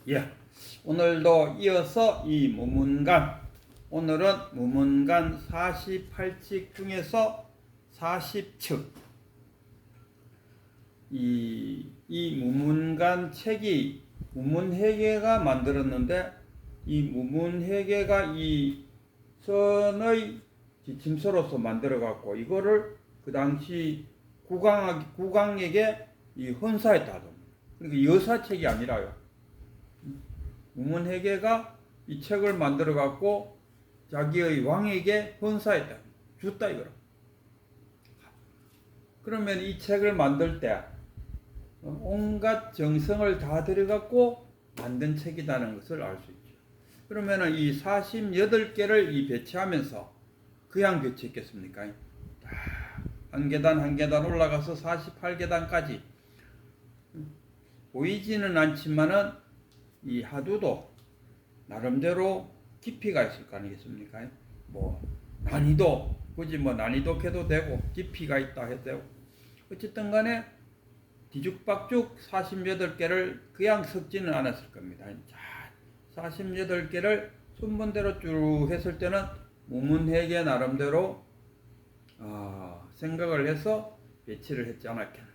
예, 오늘도 이어서 이 무문간, 오늘은 무문간 48칙 중에서 40칙, 이 무문간 책이 무문회계가 만들었는데, 이 무문회계가 이 선의 지침서로서 만들어갖고 이거를 그 당시 국왕에게 이 헌사했다 하던데. 그러니까 여사책이 아니라요. 무문회계가 이 책을 만들어 갖고 자기의 왕에게 헌사했다, 줬다 이거라. 그러면 이 책을 만들 때 온갖 정성을 다 들여갖고 만든 책이라는 것을 알 수 있죠. 그러면은 이 48개를 이 배치하면서 그냥 배치했겠습니까? 한 계단 한 계단 올라가서 48계단까지 보이지는 않지만은 이 하두도 나름대로 깊이가 있을 거 아니겠습니까? 뭐 난이도, 굳이 뭐 난이도 해도 되고 깊이가 있다 해도 되고, 어쨌든 간에 뒤죽박죽 48개를 그냥 섞지는 않았을 겁니다. 자, 48개를 순번대로 쭉 했을 때는 무문회계 나름대로 생각을 해서 배치를 했지 않았겠나.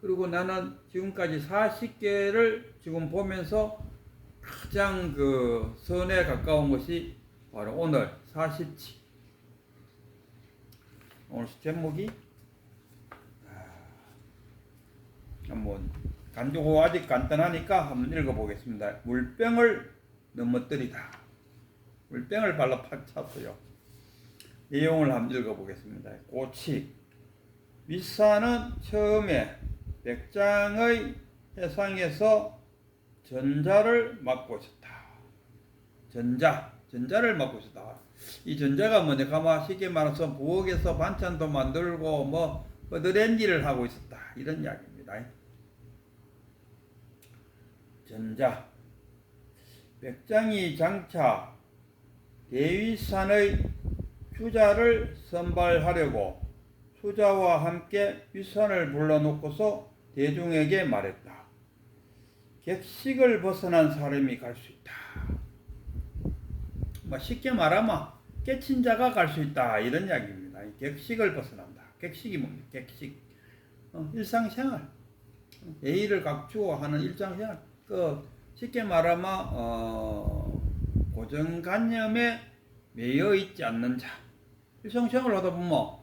그리고 나는 지금까지 40개를 지금 보면서 가장 그 선에 가까운 것이 바로 오늘 40칙. 오늘 제목이 한번 간주고 아직 간단하니까 한번 읽어보겠습니다. 물병을 넘어뜨리다. 물병을 발로 팍 찼어요. 내용을 한번 읽어보겠습니다. 고칙. 윗사는 처음에 백장의 해상에서 전자를 맡고 있었다. 전자를 맡고 있었다. 이 전자가 뭐냐? 가마 쉽게 말해서 부엌에서 반찬도 만들고 뭐 그런 일을 하고 있었다, 이런 이야기입니다. 전자. 백장이 장차 대윗산의 주자를 선발하려고 수자와 함께 윗산을 불러놓고서 대중에게 말했다. 객식을 벗어난 사람이 갈 수 있다. 뭐 쉽게 말하면 깨친 자가 갈 수 있다, 이런 이야기입니다. 객식을 벗어난다. 객식이 뭡니까? 객식. 일상생활. 예의를 갖추고 하는 일상생활. 쉽게 말하면 고정관념에 매여 있지 않는 자. 일상생활을 하다 보면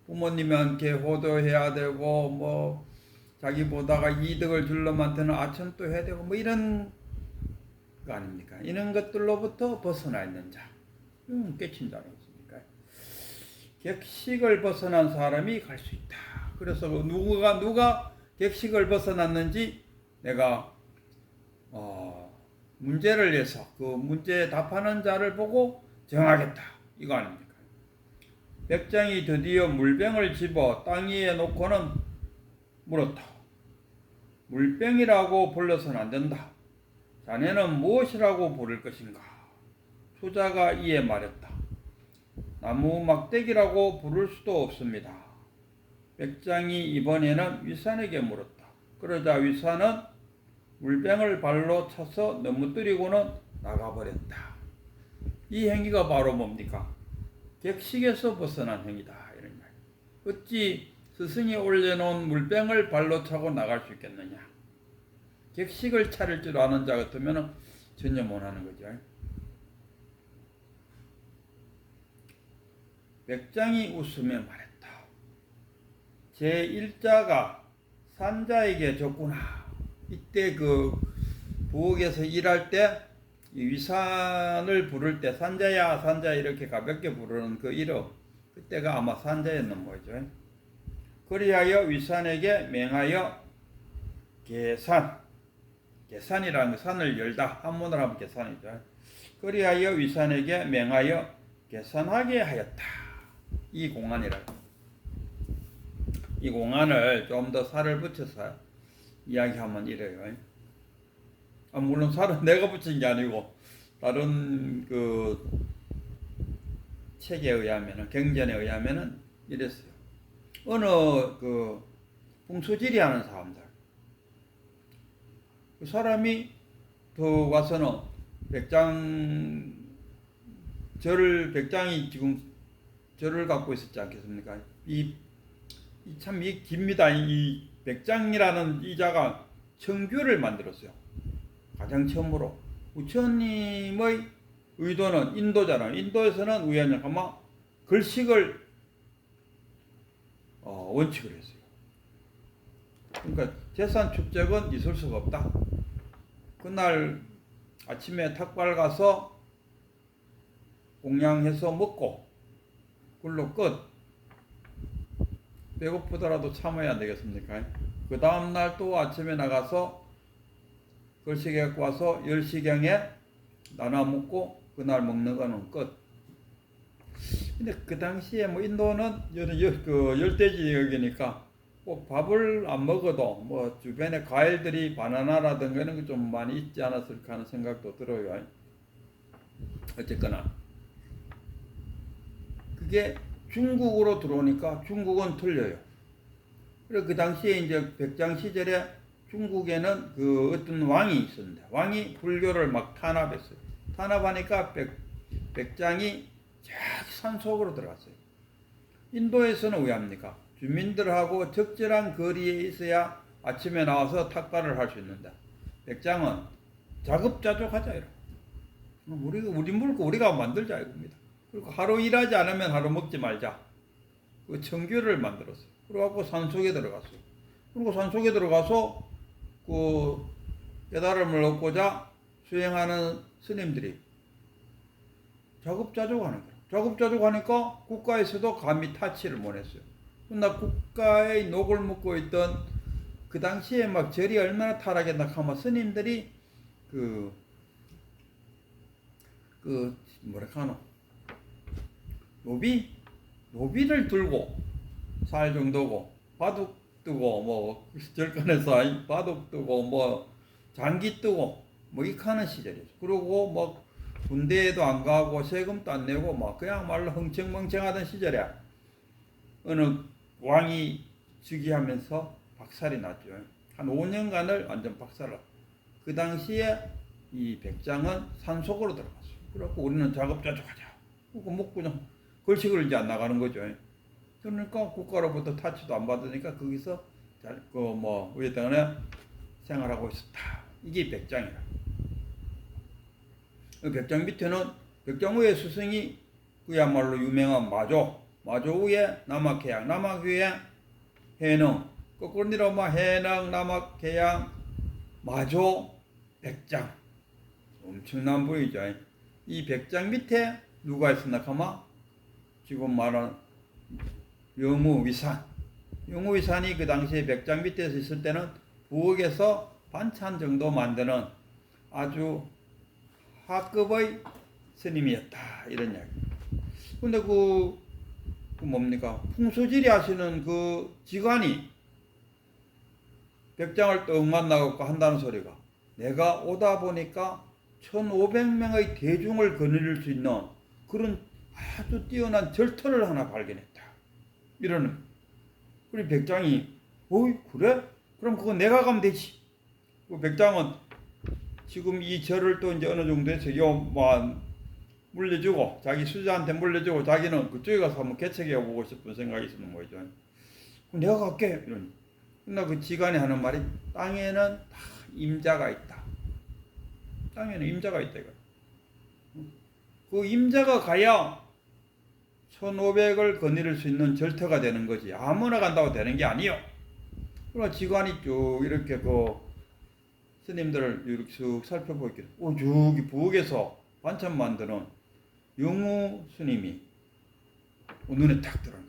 부모님한테 호도해야 되고 뭐 자기 보다가 이득을 줄 놈한테는 아첨도 해야 되고 뭐 이런 거 아닙니까? 이런 것들로부터 벗어나 있는 자. 깨친 자는 있습니까? 객식을 벗어난 사람이 갈 수 있다. 그래서 누가 객식을 벗어났는지 내가 문제를 내서 그 문제에 답하는 자를 보고 정하겠다, 이거 아닙니까? 백장이 드디어 물병을 집어 땅 위에 놓고는 물었다. 물병이라고 불러서는 안 된다. 자네는 무엇이라고 부를 것인가? 수자가 이에 말했다. 나무 막대기라고 부를 수도 없습니다. 백장이 이번에는 윗산에게 물었다. 그러자 윗산은 물병을 발로 차서 넘어뜨리고는 나가버렸다. 이 행위가 바로 뭡니까? 객식에서 벗어난 행위다, 이런 이야기. 어찌 스승이 올려놓은 물병을 발로 차고 나갈 수 있겠느냐? 객식을 차릴 줄 아는 자 같으면 전혀 못하는 거죠. 백장이 웃으며 말했다. 제 일자가 산자에게 줬구나. 이때 그 부엌에서 일할 때 위산을 부를 때 산자야 산자 이렇게 가볍게 부르는 그 이름, 그때가 아마 산자였는 거죠. 그리하여 위산에게 맹하여 계산이라는 거, 산을 열다, 한문으로 하면 계산이죠. 그리하여 위산에게 맹하여 계산하게 하였다. 이 공안이라고. 이 공안을 좀 더 살을 붙여서 이야기하면 이래요. 물론 살은 내가 붙인 게 아니고 다른 그 책에 의하면은, 경전에 의하면은 이랬어요. 어느 그 풍수지리 하는 사람들, 그 사람이 와서는 백장이 지금 절을 갖고 있었지 않겠습니까? 참 깁니다. 이 백장이라는 이자가 청규를 만들었어요. 가장 처음으로. 부처님의 의도는 인도잖아요. 인도에서는 우연히 글씨를 원칙을 했어요. 그러니까 재산 축적은 있을 수가 없다. 그날 아침에 탁발 가서 공양해서 먹고 그걸로 끝. 배고프더라도 참아야 되겠습니까? 그 다음날 또 아침에 나가서 글씨 갖고 와서 10시경에 나눠 먹고 그날 먹는 거는 끝. 근데 그 당시에 뭐 인도는 열대 지역이니까 꼭 밥을 안 먹어도 뭐 주변에 과일들이 바나나라든가 이런 게 좀 많이 있지 않았을까 하는 생각도 들어요. 어쨌거나 그게 중국으로 들어오니까 중국은 틀려요. 그래서 그 당시에 이제 백장 시절에 중국에는 그 어떤 왕이 있었는데 왕이 불교를 막 탄압했어요. 탄압하니까 백장이 쫙 산속으로 들어갔어요. 인도에서는 왜 합니까? 주민들하고 적절한 거리에 있어야 아침에 나와서 탁발을 할 수 있는데 백장은 자급자족하자 이러. 우리 물고 우리가 만들자 이겁니다. 그리고 하루 일하지 않으면 하루 먹지 말자. 그 청규를 만들었어요. 그래갖고 산속에 들어갔어요. 그리고 산속에 들어가서 그 깨달음을 얻고자 수행하는 스님들이 자급자족하는 거예요. 자급자족하니까 국가에서도 감히 타치를 못했어요. 그러나 국가의 녹을 먹고 있던 그 당시에 막 절이 얼마나 타락했나 하면 스님들이 뭐랄까노 노비를 들고 살 정도고 바둑 뜨고 뭐 절간에서 바둑 뜨고 뭐 장기 뜨고 뭐 이카는 시절이죠. 그리고 뭐 군대에도 안 가고 세금도 안 내고 막 그야말로 흥청멍청하던 시절에 어느 왕이 즉위하면서 박살이 났죠. 한 5년간을 완전 박살을. 그 당시에 이 백장은 산속으로 들어갔어요. 그래갖고 우리는 자급자족하자. 그거 먹고 그냥 걸식을 이제 안 나가는 거죠. 그러니까 국가로부터 타치도 안 받으니까 거기서 위에 때문에 생활하고 있었다. 이게 백장이라. 백장 밑에는 백장 위에 스승이 그야말로 유명한 마조 위에 남학해양, 남학 위에 해능, 거꾸로 내려오면 해능, 남학, 해양, 마조, 백장. 엄청난 부위죠. 이 백장 밑에 누가 있었나 하면 지금 말한 영우위산. 영우위산이 그 당시에 백장 밑에서 있을 때는 부엌에서 반찬 정도 만드는 아주 하급의 스님이었다. 이런 이야기. 근데 뭡니까? 풍수지리 하시는 그 직관이 백장을 떡 만나갖고 한다는 소리가 내가 오다 보니까 1500명의 대중을 거느릴 수 있는 그런 아주 뛰어난 절터를 하나 발견했다. 이러는. 그리고 백장이 어이 그래? 그럼 그거 내가 가면 되지. 그 백장은 지금 이 절을 또 이제 어느 정도 해서 물려주고 자기 수자한테 물려주고 자기는 그쪽에 가서 한번 개척해 보고 싶은 생각이 있는 거죠. 그럼 내가 갈게. 이러니. 그러나 그 지간이 하는 말이 땅에는 다 임자가 있다. 땅에는 임자가 있다 이거. 그 임자가 가야 1500을 거느릴 수 있는 절터가 되는 거지. 아무나 간다고 되는 게 아니요. 그러나 지관이 쭉 이렇게 스님들을 이렇게 쭉 살펴보게. 저기 부엌에서 반찬 만드는 영우 스님이 눈에 딱 들어요.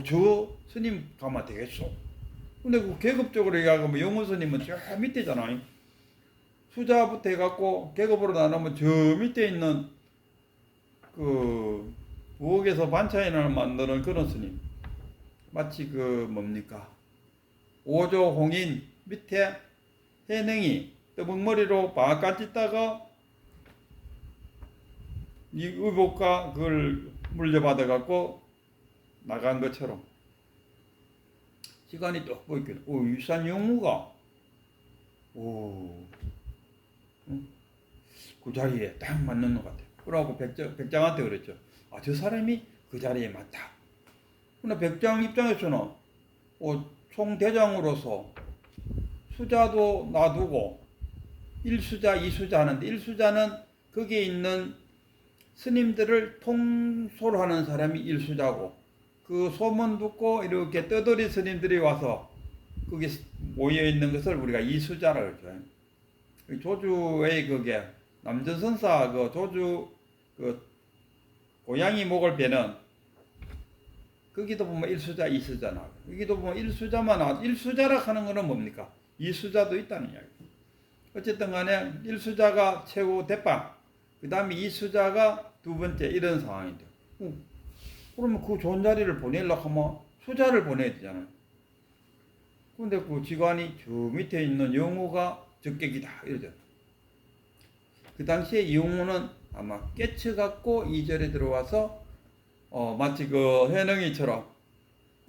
저 스님 가면 되겠어. 근데 그 계급적으로 얘기하면 영우 스님은 저 밑에잖아요. 수자부터 해갖고 계급으로 나누면 저 밑에 있는 그 부엌에서 반찬을 만드는 그런 스님. 마치 뭡니까? 오조홍인 밑에 해능이 떠먹머리로 바깥 있다가 이 의복과 그걸 물려받아갖고 나간 것처럼 시간이 또 보이길. 유산 영무가 응? 그 자리에 딱 맞는 것 같아요. 그러고 백장한테 그랬죠. 아, 저 사람이 그 자리에 맞다. 근데 백장 입장에서는 총대장으로서 수자도 놔두고 1수자, 2수자 하는데 1수자는 거기에 있는 스님들을 통솔하는 사람이 1수자고 그 소문 듣고 이렇게 떠돌이 스님들이 와서 거기 모여 있는 것을 우리가 2수자라 그러죠. 조주의 그게 남전선사 그 조주 그 고양이 목을 베는 거기도 보면 1수자, 2수자 나와요. 여기도 보면 1수자만 나와. 1수자라 하는 거는 뭡니까? 2수자도 있다는 이야기. 어쨌든 간에 1수자가 최고 대빵, 그 다음에 2수자가 두 번째 이런 상황인데. 그러면 그 좋은 자리를 보내려고 하면 수자를 보내야 되잖아요. 근데 그 지관이 저 밑에 있는 영호가 적객이다. 이러죠. 그 당시에 이용호는 아마 깨쳐갖고 이 절에 들어와서 마치 그 해능이처럼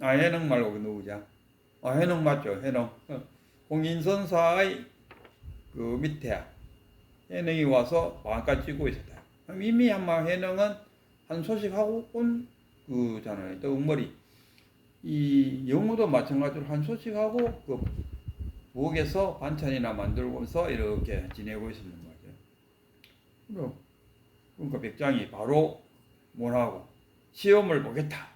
해능 말고 그 누구냐? 해능 맞죠? 해능. 홍인선사의 그 밑에 해능이 와서 방앗간 찍고 있었다. 이미 아마 해능은 한 소식하고 온 그잖아요. 또 응머리. 이 영호도 마찬가지로 한 소식하고 그 부엌에서 반찬이나 만들고서 이렇게 지내고 있었는 거죠. 그러니까 백장이 바로 뭐라고 시험을 보겠다.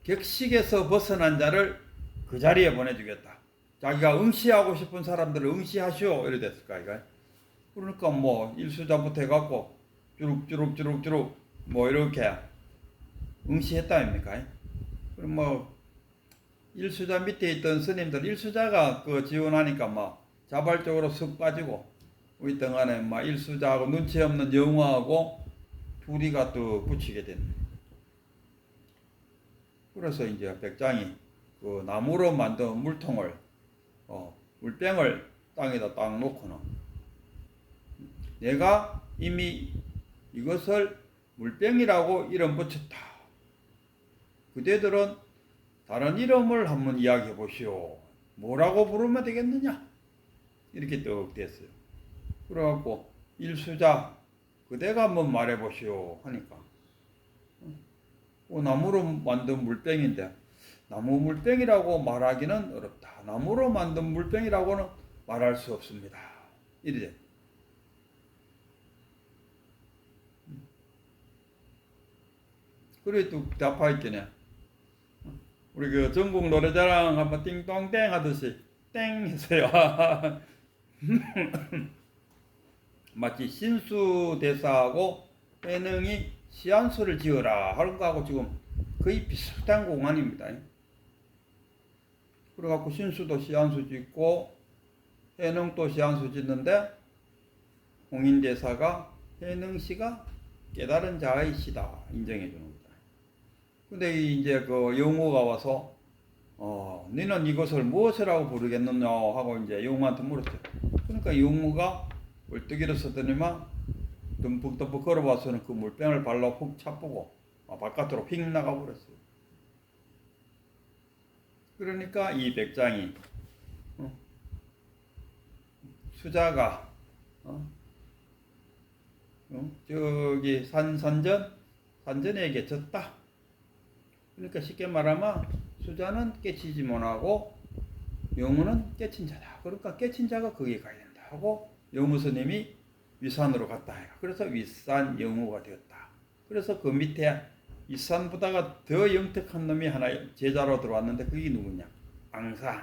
격식에서 벗어난 자를 그 자리에 보내주겠다. 자기가 응시하고 싶은 사람들을 응시하시오 이래 됐을까 이거. 그러니까 뭐 일수자부터 해갖고 주룩주룩 뭐 이렇게 응시했다 아닙니까? 그럼 뭐 일수자 밑에 있던 스님들 일수자가 그 지원하니까 막 자발적으로 쓱 빠지고 있던 안에 막 일수자하고 눈치 없는 영화하고 둘이가 또 붙이게 됐네. 그래서 이제 백장이 그 나무로 만든 물통을 물병을 땅에다 딱 놓고는 내가 이미 이것을 물병이라고 이름 붙였다. 그대들은 다른 이름을 한번 이야기해 보시오. 뭐라고 부르면 되겠느냐? 이렇게 떡 됐어요. 그래갖고 일수자 그대가 한번 말해 보시오 하니까 나무로 만든 물병인데 나무 물병이라고 말하기는 어렵다. 나무로 만든 물병이라고는 말할 수 없습니다. 이래. 그래 또 답하있겠네. 우리 그 전국 노래자랑 한번 띵동땡 하듯이 땡 했어요. 마치 신수대사하고 해능이 시안수를 지어라 하는 거하고 지금 거의 비슷한 공안입니다. 그래갖고 신수도 시안수 짓고 해능도 시안수 짓는데 홍인대사가 해능씨가 깨달은 자의 시다 인정해 주는 거다. 근데 이제 그 영호가 와서 너는 이것을 무엇이라고 부르겠느냐 하고 이제 영호한테 물었죠. 그러니까 영호가 벌떡 일어서더니만 듬뿍듬뿍 걸어와서는 그 물병을 발로 훅 차보고 바깥으로 휙 나가버렸어요. 그러니까 이 백장이 수자가 저기 산전에게 졌다. 그러니까 쉽게 말하면 수자는 깨치지 못하고 영호는 깨친 자다. 그러니까 깨친 자가 거기에 가야 된다 하고 영호 스님이 위산으로 갔다 해요. 그래서 위산 영호가 되었다. 그래서 그 밑에 위산보다가 더 영특한 놈이 하나 제자로 들어왔는데 그게 누구냐? 앙산.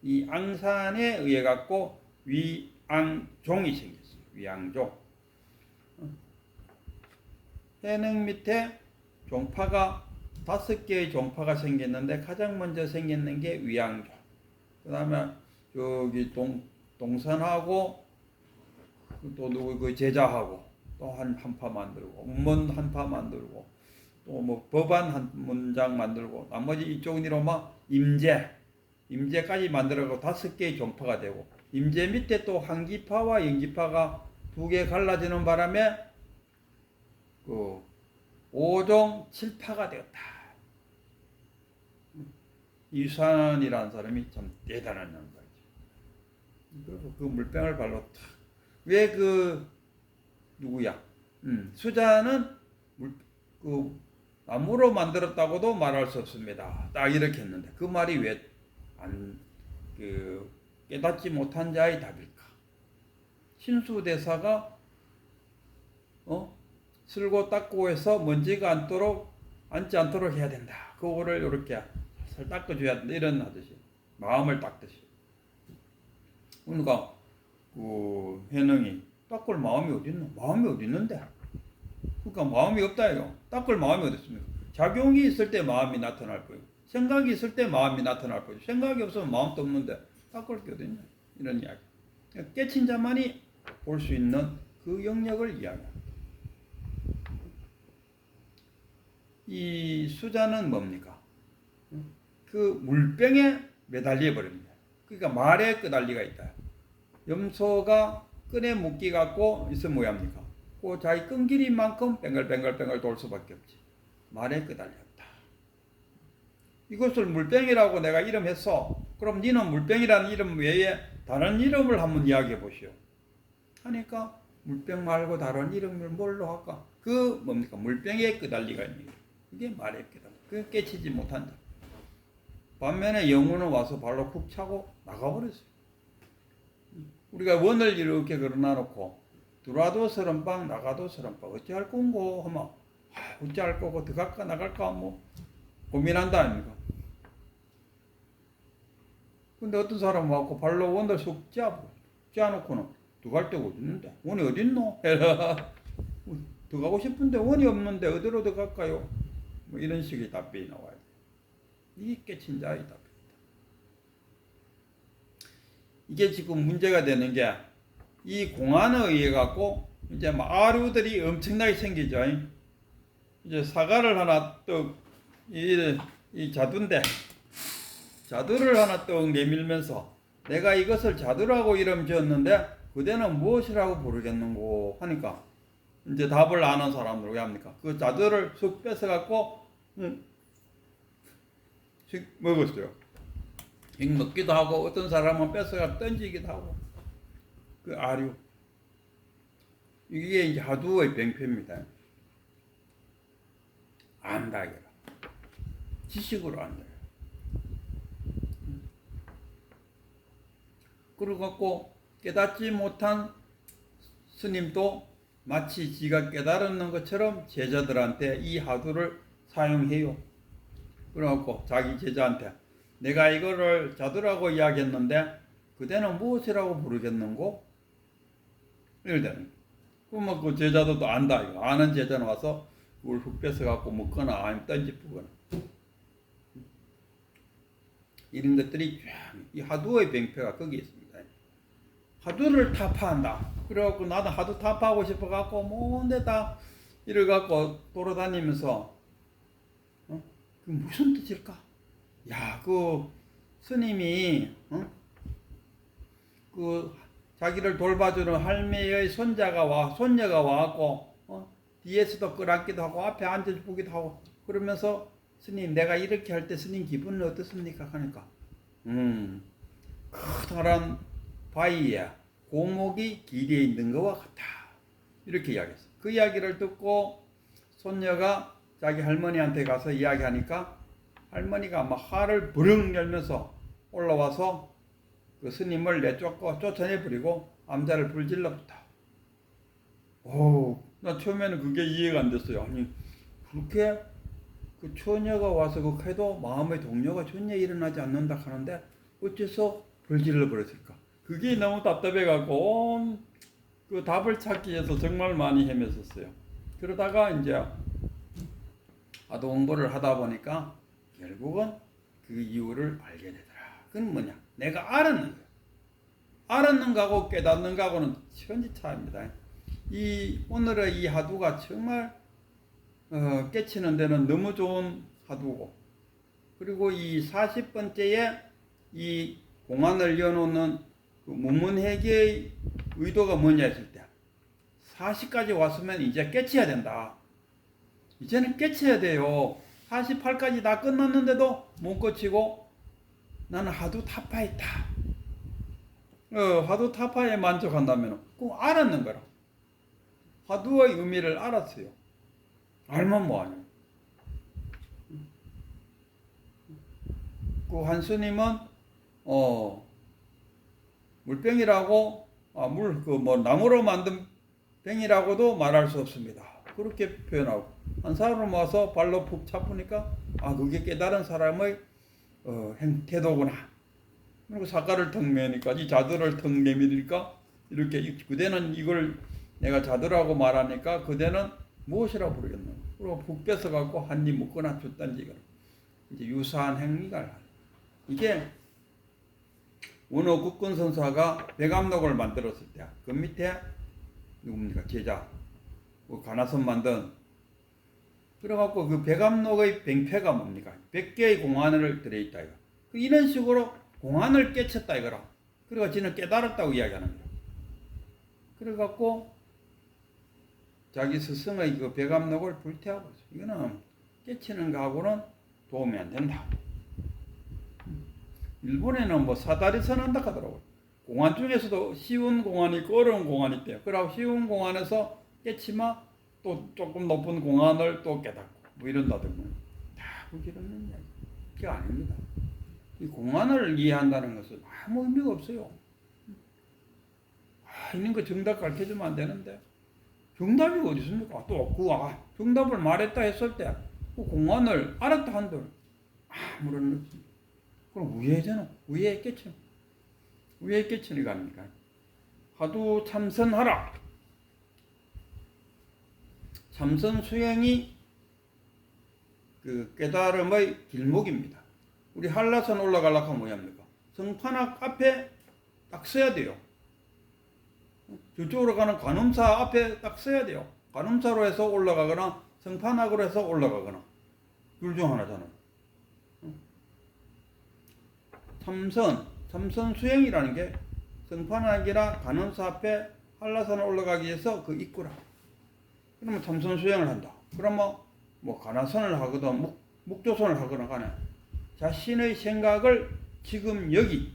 이 앙산에 의해 갖고 위앙종이 생겼어요. 위앙종. 해능 밑에 종파가 5개의 종파가 생겼는데 가장 먼저 생겼는 게 위앙종. 그 다음에 저기 동산하고 또 누구 그 제자하고 또 한 파 만들고 음문 한 파 만들고 또 뭐 법안 한 문장 만들고 나머지 이쪽은 이로마 임제까지 만들어고 5개의 종파가 되고 임제 밑에 또 한기파와 영기파가 2개 갈라지는 바람에 그 5종 7파가 되었다. 유산이라는 사람이 참 대단한 양반이죠. 그리고 그 물병을 발로 탁 왜 누구야? 수자는 나무로 만들었다고도 말할 수 없습니다. 딱 이렇게 했는데 그 말이 왜 깨닫지 못한 자의 답일까? 신수대사가 쓸고 닦고 해서 먼지가 앉지 않도록 해야 된다. 그거를 이렇게 살 닦아줘야 된다. 이런 하듯이 마음을 닦듯이. 그러니까 해능이 닦을 마음이 어디 있노? 마음이 어디 있는데? 그러니까 마음이 없다요. 닦을 마음이 어디 있습니까? 작용이 있을 때 마음이 나타날 거예요. 생각이 있을 때 마음이 나타날 거예요. 생각이 없으면 마음도 없는데 닦을 게 어디 있냐? 이런 이야기. 깨친 자만이 볼 수 있는 그 영역을 이야기합니다. 이 수자는 뭡니까? 그 물병에 매달려 버립니다. 그러니까 말에 끄달리가 있다. 염소가 끈에 묶이 갖고 있으면 뭐합니까? 그 자기 끈 길이만큼 뱅글뱅글 돌 수밖에 없지. 말에 끄달렸다. 이것을 물병이라고 내가 이름했어. 그럼 니는 물병이라는 이름 외에 다른 이름을 한번 이야기해 보시오. 하니까 물병 말고 다른 이름을 뭘로 할까? 뭡니까? 물병에 끄달리가 있는 게. 이게 말에 끄달려. 그게 깨치지 못한다. 반면에 영혼은 와서 발로 쿡 차고 나가버렸어요. 우리가 원을 이렇게 걸어놔놓고 들어와도 서른방 나가도 서른방 어찌할 건고 하면 어찌할 거고 들어갈까 나갈까 뭐 고민한다 아닙니까? 근데 어떤 사람 와갖고 발로 원을 쑥 짜놓고는 들어갈 데가 어디 있는데 원이 어디 있노? 들어가고 싶은데 원이 없는데 어디로 들어갈까요? 뭐 이런 식의 답변이 나와야 돼. 이게 깨친 자의 답변이다. 이게 지금 문제가 되는 게 이 공안에 의해 갖고 이제 아류들이 엄청나게 생기죠. 이제 사과를 하나 이 자두인데 자두를 하나 떡 내밀면서 내가 이것을 자두라고 이름 지었는데 그대는 무엇이라고 부르겠는고 하니까 이제 답을 아는 사람들 왜 합니까? 그 자두를 쑥 뺏어 갖고 먹었어요. 먹기도 하고 어떤 사람은 뺏어가 던지기도 하고 그 아류 이게 이제 하두의 병폐입니다. 안다 이거라. 지식으로 안다. 그러고 갖고 깨닫지 못한 스님도 마치 지가 깨달았는 것처럼 제자들한테 이 하두를 사용해요. 그래갖고 자기 제자한테 내가 이거를 자두라고 이야기했는데 그대는 무엇이라고 부르겠는고? 이러더니 그러면 그 제자도 안다 이거. 아는 제자는 와서 그걸 훅 뺏어갖고 먹거나 아니면 던지푸거나 이런 것들이 이 하두의 병폐가 거기 있습니다. 하두를 타파한다. 그래갖고 나도 하두 타파하고 싶어갖고 뭔데 다 이래갖고 돌아다니면서 그 무슨 뜻일까? 야, 그 스님이 그 자기를 돌봐주는 할매의 손녀가 와갖고 뒤에서도 끌안기도 하고 앞에 앉아주기도 하고 그러면서 스님 내가 이렇게 할 때 스님 기분은 어떻습니까? 하니까 커다란 바위에 고목이 길에 있는 것과 같다. 이렇게 이야기했어. 그 이야기를 듣고 손녀가 자기 할머니한테 가서 이야기하니까 할머니가 막 화를 부릉 열면서 올라와서 그 스님을 내쫓고 쫓아내버리고 암자를 불질러붙다. 나 처음에는 그게 이해가 안 됐어요. 아니 그렇게 그 처녀가 와서 그렇게 해도 마음의 동요가 전혀 일어나지 않는다 하는데 어째서 불질러 버렸을까? 그게 너무 답답해갖고 그 답을 찾기 위해서 정말 많이 헤맸었어요. 그러다가 이제 하도 공부를 하다 보니까 결국은 그 이유를 알게 되더라. 그건 뭐냐? 내가 알았는 거야. 알았는 거하고 깨닫는 거하고는 천지 차이입니다. 오늘의 이 하두가 정말 깨치는 데는 너무 좋은 하두고 그리고 이 40번째에 이 공안을 여놓는 그 문문회계의 의도가 뭐냐 했을 때 40까지 왔으면 이제 깨쳐야 된다. 이제는 깨쳐야 돼요. 48까지 다 끝났는데도 못 고치고 나는 하도 타파했다. 화두 타파에 만족한다면 꼭 알았는 거라. 화두의 의미를 알았어요. 알면 뭐하냐. 그 한 스님은 물병이라고 나무로 만든 병이라고도 말할 수 없습니다. 그렇게 표현하고 한 사람을 모아서 발로 푹 차보니까 그게 깨달은 사람의 태도구나. 그리고 사과를 턱 매니까 이 자두를 턱 내밀니까 이렇게 그대는 이걸 내가 자두라고 말하니까 그대는 무엇이라고 부르겠노? 그리고 푹 뺏어갖고 한 입 먹거나 줬단지 이거 이제 유사한 행위가 이게 원어 국군 선사가 백암록을 만들었을 때 그 밑에 누굽니까 제자 가나선 만든 그래갖고 그 백암록의 병폐가 뭡니까 100개의 공안을 들어있다 이거 이런 식으로 공안을 깨쳤다 이거라. 그래가 지는 깨달았다고 이야기하는 거야. 그래갖고 자기 스승의 그 백암록을 불태하고 있어. 이거는 깨치는 거하고는 도움이 안 된다. 일본에는 사다리선 한다 하더라고요. 공안 중에서도 쉬운 공안이 있고 어려운 공안이 있대요. 그러고 쉬운 공안에서 깨치면 또 조금 높은 공안을 또 깨닫고 이런다든가. 다 그런 이야기 아닙니다. 이 공안을 이해한다는 것은 아무 의미가 없어요. 있는 거 정답 가르쳐주면 안 되는데 정답이 어디 있습니까? 또 정답을 말했다 했을 때 그 공안을 알았다 한들 아무런 느낌. 그럼 우회잖아. 우회에 깨치는 거 아닙니까? 화두 참선하라. 참선 수행이 그 깨달음의 길목입니다. 우리 한라산 올라가려고 하면 뭐합니까? 성판악 앞에 딱 서야 돼요. 저쪽으로 가는 관음사 앞에 딱 서야 돼요. 관음사로 해서 올라가거나 성판악으로 해서 올라가거나 둘 중 하나잖아요. 참선 수행이라는 게 성판악이나 관음사 앞에 한라산을 올라가기 위해서 그 입구라. 그러면 참선 수행을 한다. 그러면 관화선을 하거든 묵조선을 하거나 간에 자신의 생각을 지금 여기에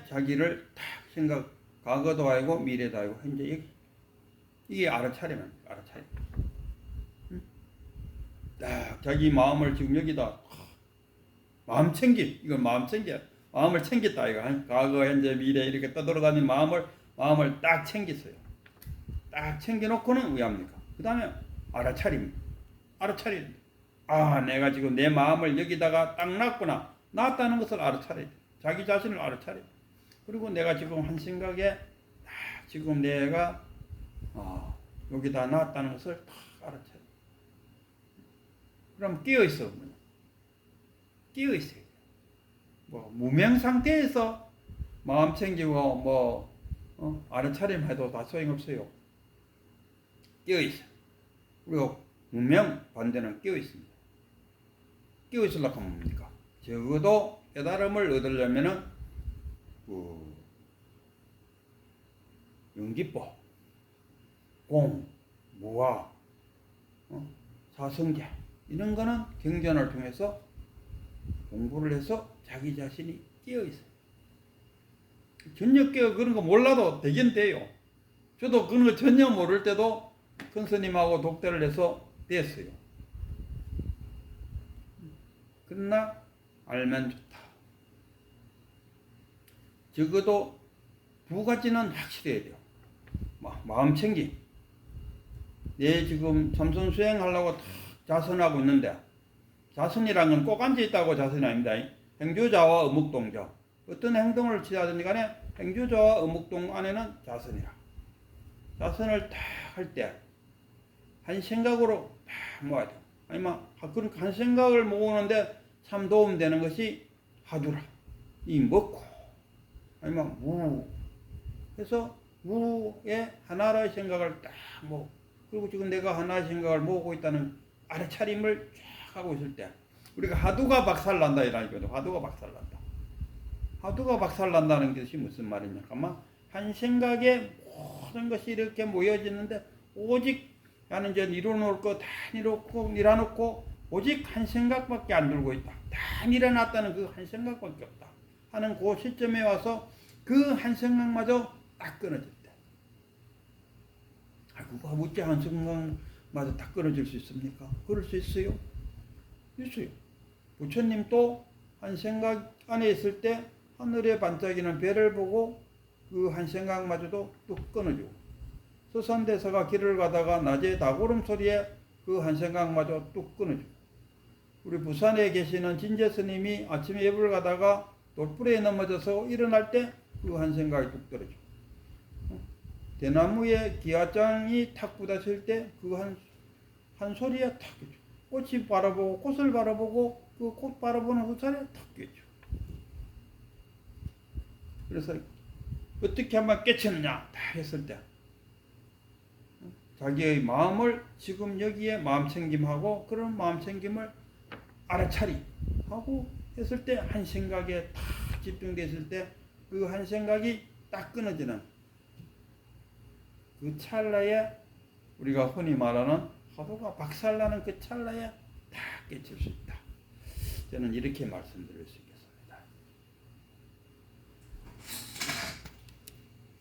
자기를 딱 생각, 과거도 알고 미래도 알고 현재 여기 이게 알아차리면 알아차리. 딱 자기 마음을 지금 여기다 마음 챙김 이건 마음을 챙겼다 이거 과거 현재 미래 이렇게 떠돌아다니는 마음을 딱 챙겼어요. 딱 챙겨놓고는 왜 합니까? 그 다음에 알아차립니다. 내가 지금 내 마음을 여기다가 딱 놨다는 것을 알아차려야 돼. 자기 자신을 알아차려. 그리고 내가 지금 한 생각에 지금 내가 여기다 놨다는 것을 딱 알아차려. 그럼 깨어있어요. 무명 상태에서 마음 챙기고 알아차림 해도 다 소용없어요. 깨어있어. 그리고 무명 반대는 깨어있습니다. 깨어있으려고 하면 뭡니까? 적어도 깨달음을 얻으려면은 영기법, 공, 무화, 사성제 이런 거는 경전을 통해서 공부를 해서 자기 자신이 깨어있어요. 전혀 그런 거 몰라도 되긴 돼요. 저도 그런 거 전혀 모를 때도 큰 스님하고 독대를 해서 됐어요. 그러나 알면 좋다. 적어도 두 가지는 확실해야 돼요. 마음 챙김. 내 지금 참선 수행하려고 자선하고 있는데 자선이란 건 꼭 앉아있다고 자선이 아닙니다. 행주자와 어묵동자. 어떤 행동을 취하든지 간에 행주자와 어묵동 안에는 자선이라. 자선을 딱 할 때 한 생각으로 딱 모아야 돼요. 아니면 한 생각을 모으는데 참 도움되는 것이 화두라. 이 먹고 아니면 무 해서 무에 하나의 생각을 딱 모으고 그리고 지금 내가 하나의 생각을 모으고 있다는 알아차림을 쫙 하고 있을 때 우리가 화두가 박살난다 이라니까요. 화두가 박살난다는 것이 무슨 말이냐 아마 한 생각에 모든 것이 이렇게 모여지는데 오직 나는 이제 이뤄놓을 거 다 밀어놓고 오직 한 생각밖에 안 들고 있다. 다 밀어놨다는 그 한 생각밖에 없다. 하는 그 시점에 와서 그 한 생각마저 딱 끊어질 때. 그거 어째 한 생각마저 딱 끊어질 수 있습니까? 그럴 수 있어요? 있어요. 부처님도 한 생각 안에 있을 때 하늘에 반짝이는 별을 보고 그 한 생각마저도 뚝 끊어주고, 서산대사가 길을 가다가 낮에 다구름 소리에 그 한 생각마저 뚝 끊어주고, 우리 부산에 계시는 진제스님이 아침에 예불 가다가 돌부리에 넘어져서 일어날 때 그 한 생각이 뚝 떨어지고, 대나무에 기아장이 탁 부딪힐 때 그 한 소리에 탁 깨죠. 꽃이 바라보고 꽃을 바라보고 그 꽃 바라보는 그 자리에 탁 깨죠. 그래서 어떻게 하면 깨쳤느냐 다 했을 때 자기의 마음을 지금 여기에 마음챙김하고 그런 마음챙김을 알아차리 하고 했을 때 한 생각에 탁 집중됐을 때 그 한 생각이 딱 끊어지는 그 찰나에 우리가 흔히 말하는 화두가 박살나는 그 찰나에 딱 깨칠 수 있다. 저는 이렇게 말씀드릴 수 있겠습니다.